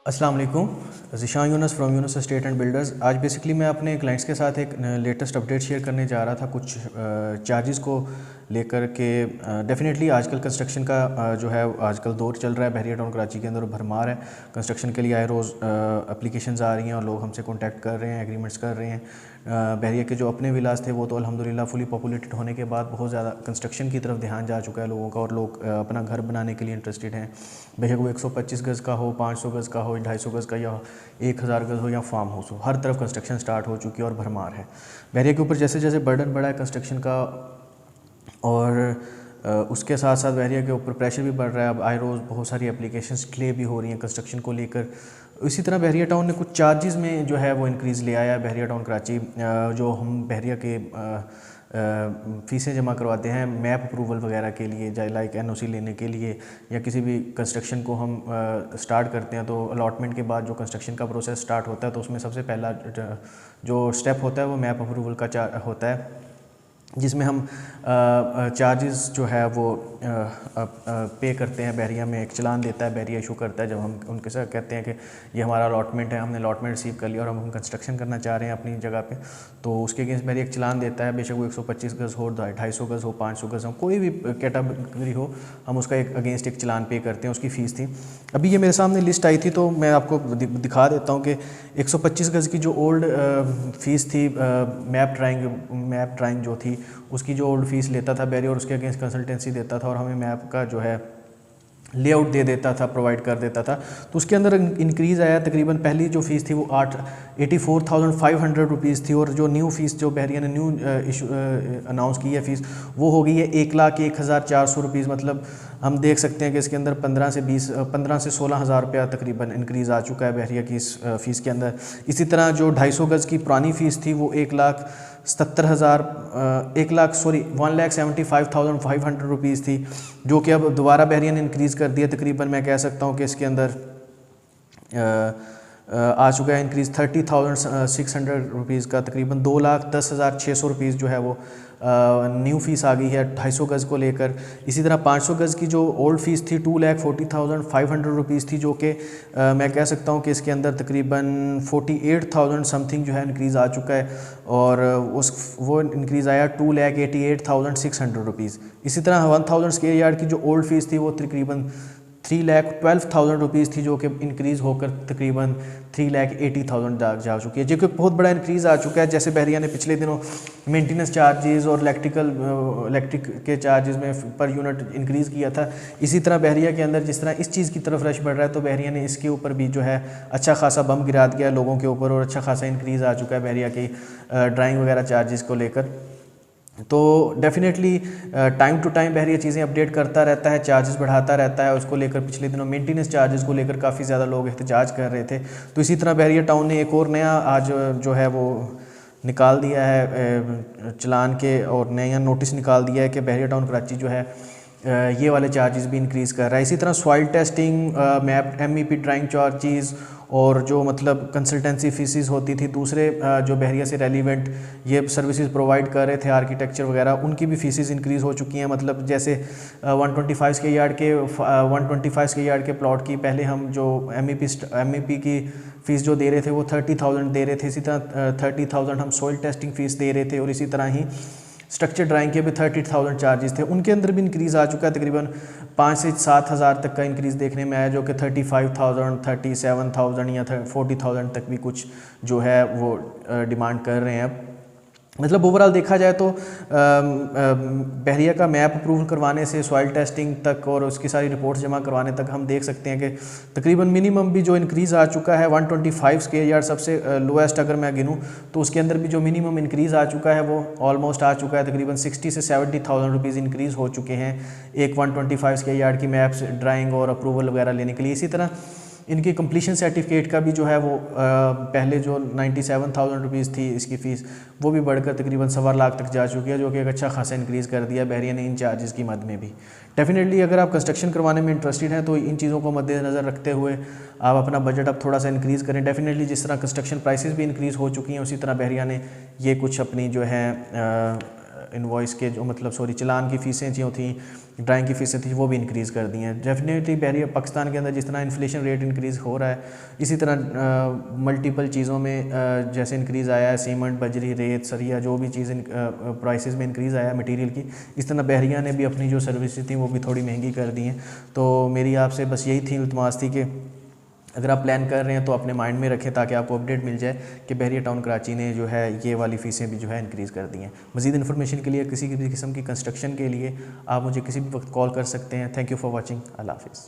अस्सलाम वालेकुम। Zeeshan Yunus from Yunus estate and builders. आज बेसिकली मैं अपने क्लाइंट्स के साथ एक लेटेस्ट अपडेट शेयर करने जा रहा था कुछ चार्जेस को लेकर के। डेफिनेटली आजकल कंस्ट्रक्शन का जो है आजकल दौर चल रहा है बहरिया टाउन कराची के अंदर, भरमार है कंस्ट्रक्शन के लिए। आए रोज़ एप्लीकेशंस आ रही हैं और लोग हमसे कॉन्टैक्ट कर रहे हैं, एग्रीमेंट्स कर रहे हैं। बहरिया के जो अपने विलास थे वो तो अल्हम्दुलिल्लाह फुली पॉपुलेटेड होने के बाद बहुत ज़्यादा कंस्ट्रक्शन की तरफ ध्यान जा चुका है लोगों का, और लोग अपना घर बनाने के लिए इंटरेस्टेड हैं। बेशक वो 125 गज़ का हो, 500 गज़ का हो, 250 गज़ का, या 1000 गज़ हो, या फार्म हाउस हो, हर तरफ कंस्ट्रक्शन स्टार्ट हो चुकी है और भरमार है। बहरिया के ऊपर जैसे जैसे बर्डन बढ़ा है कंस्ट्रक्शन का, और उसके साथ साथ बहरिया के ऊपर प्रेशर भी बढ़ रहा है। अब आए रोज़ बहुत सारी एप्लीकेशंस डिले भी हो रही हैं कंस्ट्रक्शन को लेकर। इसी तरह बहरिया टाउन ने कुछ चार्जेस में जो है वो इंक्रीज़ ले आया है। बहरिया टाउन कराची जो हम बहरिया के फ़ीसें जमा करवाते हैं मैप अप्रूवल वगैरह के लिए, चाहे लाइक एनओसी लेने के लिए, या किसी भी कंस्ट्रक्शन को हम स्टार्ट करते हैं तो अलॉटमेंट के बाद जो कंस्ट्रक्शन का प्रोसेस स्टार्ट होता है तो उसमें सबसे पहला जो स्टेप होता है वो मैप अप्रूवल का होता है, जिसमें हम चार्जेस जो है वो पे करते हैं। बहरिया में एक चलान देता है, बहरिया इशू करता है जब हम उनके साथ कहते हैं कि ये हमारा अलॉटमेंट है, हमने अलॉटमेंट रिसीव कर लिया और हम कंस्ट्रक्शन करना चाह रहे हैं अपनी जगह पे, तो उसके अगेंस्ट बहरिया एक चलान देता है। बेशक वो 125 गज़ हो, 250 गज़ हो, 500 गज़ हो, कोई भी कैटेगरी हो, हम उसका एक अगेंस्ट एक चलान पे करते हैं। उसकी फ़ीस थी। अभी ये मेरे सामने लिस्ट आई थी तो मैं आपको दिखा देता हूँ कि 125 गज़ की जो ओल्ड फ़ीस थी, मैप ड्राइंग जो थी उसकी जो ओल्ड फीस लेता था बहरिया, और उसके अगेंस्ट कंसल्टेंसी देता था और हमें मैप का जो है लेआउट दे देता था, प्रोवाइड कर देता था। तो उसके अंदर इंक्रीज़ आया। तकरीबन पहली जो फ़ीस थी वो 84,500 रुपीज़ थी, और जो न्यू फ़ीस जो बहरिया ने न्यू इशू अनाउंस की है फ़ीस, वो हो गई है 1,01,400 रुपीज़। मतलब हम देख सकते हैं कि इसके अंदर 15 से 16,000 रुपया तकरीबन इंक्रीज़ आ चुका है बहरिया की इस फ़ीस के अंदर। इसी तरह जो 250 गज़ की पुरानी फ़ीस थी वो 1,75,500 रुपीज़ थी, जो कि अब दोबारा बहरिया ने इंक्रीज़ कर दिया। तकरीबन मैं कह सकता हूँ कि इसके अंदर आ चुका है इंक्रीज़ 30,600 रुपीज़ का। तकरीबन 2,10,600 रुपीज़ जो है वो न्यू फ़ीस आ गई है 250 गज़ को लेकर। इसी तरह 500 गज़ की जो ओल्ड फ़ीस थी 2,40,500 रुपीज़ थी, जो कि मैं कह सकता हूँ कि इसके अंदर तकरीबन 48,000 समथिंग जो है इंक्रीज़ आ चुका है, और वो इंक्रीज़ आया 2,88,600 रुपीज़। इसी तरह 1000 स्क्वायर यार्ड की जो ओल्ड फ़ीस थी वो तकरीबन 3,12,000 रुपीज़ थी, जो कि इंक्रीज़ होकर तकरीबन 3,80,000 जा चुकी है, जो कि बहुत बड़ा इंक्रीज़ आ चुका है। जैसे बहरिया ने पिछले दिनों मेंटेनेंस चार्जेस और इलेक्ट्रिक के चार्जेस में पर यूनिट इंक्रीज़ किया था, इसी तरह बहरिया के अंदर जिस तरह इस चीज़ की तरफ रश बढ़ रहा है तो बहरिया ने इसके ऊपर भी जो है अच्छा खासा बम गिरा दिया लोगों के ऊपर, और अच्छा खासा इंक्रीज़ आ चुका है बहरिया की ड्राइंग वगैरह चार्जेस को लेकर। तो डेफिनेटली टाइम टू टाइम बहरिया चीज़ें अपडेट करता रहता है, चार्जेस बढ़ाता रहता है। उसको लेकर पिछले दिनों मेंटेनेंस चार्जेस को लेकर काफ़ी ज़्यादा लोग एहतजाज कर रहे थे। तो इसी तरह बहरिया टाउन ने एक और नया आज जो है वो निकाल दिया है चलान के, और नया नोटिस निकाल दिया है कि बहरिया टाउन कराची जो है ये वाले चार्जेस भी इंक्रीज़ कर रहा है। इसी तरह soil testing, map MEP drawing charges, और जो मतलब कंसल्टेंसी फ़ीसिस होती थी दूसरे जो बहरिया से रेलिवेंट ये सर्विसेज प्रोवाइड कर रहे थे आर्किटेक्चर वगैरह, उनकी भी फ़ीसिस इंक्रीज़ हो चुकी हैं। मतलब जैसे 125 के यार्ड के प्लॉट की पहले हम जो MEP की फ़ीस जो दे रहे थे वो 30,000 दे रहे थे। इसी तरह 30,000 हम सॉइल टेस्टिंग फ़ीस दे रहे थे, और इसी तरह ही स्ट्रक्चर ड्राइंग के भी 30,000 चार्जेस थे। उनके अंदर भी इंक्रीज़ आ चुका है, तकरीबन 5 से 7,000 तक का इंक्रीज़ देखने में आया, जो कि 35,000, 37,000 या 40,000 तक भी कुछ जो है वो डिमांड कर रहे हैं। मतलब ओवरऑल देखा जाए तो बहरिया का मैप अप्रूवल करवाने से सॉइल टेस्टिंग तक और उसकी सारी रिपोर्ट्स जमा करवाने तक हम देख सकते हैं कि तकरीबन मिनिमम भी जो इंक्रीज़ आ चुका है 125 स्क्वायर यार्ड सबसे लोएस्ट अगर मैं गिनूँ तो उसके अंदर भी जो मिनिमम इंक्रीज़ आ चुका है वो ऑलमोस्ट आ चुका है। तकरीबन 60 से 70,000 रुपीज़ इंक्रीज़ हो चुके हैं एक 125 स्क्वायर यार्ड की मैप्स ड्राइंग और अप्रूवल वगैरह लेने के लिए। इसी तरह इनकी कंप्लीशन सर्टिफिकेट का भी जो है वो पहले जो 97,000 रुपीज़ थी इसकी फ़ीस, वो भी बढ़कर तकरीबन 1.25 लाख तक जा चुकी है, जो कि एक अच्छा खासा इंक्रीज़ कर दिया बहरिया ने इन चार्जेस की मद में भी। डेफिनेटली अगर आप कंस्ट्रक्शन करवाने में इंटरेस्टेड हैं तो इन चीज़ों को मद्देनज़र रखते हुए आप अपना बजट अब थोड़ा सा इंक्रीज़ करें। डेफिनेटली जिस तरह कंस्ट्रक्शन प्राइसेस भी इंक्रीज़ हो चुकी हैं उसी तरह बहरिया ने ये कुछ अपनी जो है इनवॉइस के जो मतलब सॉरी चालान की फ़ीसें जो थी, ड्राइंग की फ़ीसें थी, वो भी इंक्रीज़ कर दी हैं। डेफिनेटली बहरिया पाकिस्तान के अंदर जिस तरह इन्फ्लेशन रेट इंक्रीज़ हो रहा है, इसी तरह मल्टीपल चीज़ों में जैसे इंक्रीज़ आया है, सीमेंट, बजरी, रेत, सरिया, जो भी चीज़ प्राइसेस में इंक्रीज़ आया है मटेरियल की, इस तरह बहरिया ने भी अपनी जो सर्विसेज थी वो भी थोड़ी महंगी कर दी हैं। तो मेरी आपसे बस यही थी इल्तमास थी कि अगर आप प्लान कर रहे हैं तो अपने माइंड में रखें, ताकि आपको अपडेट मिल जाए कि बहरिया टाउन कराची ने जो है ये वाली फ़ीसें भी जो है इंक्रीज़ कर दी हैं। मज़ीद इन्फॉर्मेशन के लिए, किसी भी किस्म की कंस्ट्रक्शन के लिए आप मुझे किसी भी वक्त कॉल कर सकते हैं। Thank you for watching. अल्लाह हाफ़िज़।